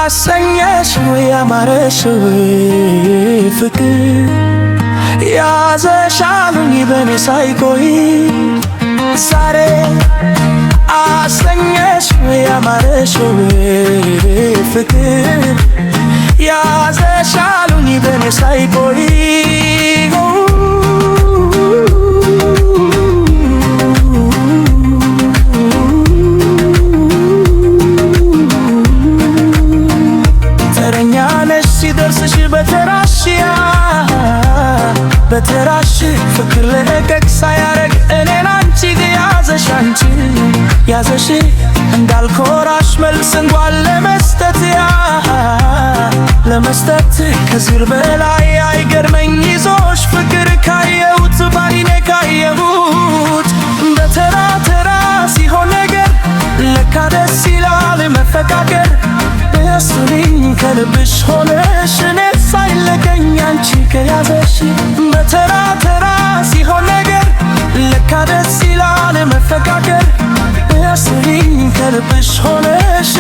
አሰኘሽው ያማረሽው ፍቅር ያዘሻሉኝ በኔ ሳይቆይ ዛሬ አሰኘሽው ያማረሽው ፍቅር ያዘሻሉኝ በኔ ሳይቆይ ሲደርስሽ በተራሽ ፍቅር ለቀቅ ሳያረግ እኔን አንቺ ያዘሽ እንዳልኮራሽ መልስ እንኳን ለመስጠት ከዚህ በላይ አይገርመኝ ይዞሽ ፍቅር ካየሁት ባይኔ ካየሁት በተራ ተራ ሲሆን ነገር ለካ ደስ ይላል መፈቃቀር ያሱልኝ ከልብሽ ሆነሽ እኔ ሳይለቀኝ አንቺ ከያዘሽ በተራ ተራ ሲሆን ነገር ለካ ደስ ይላል መፈቃቀር ያሱልኝ ከልብሽ ሆነሽ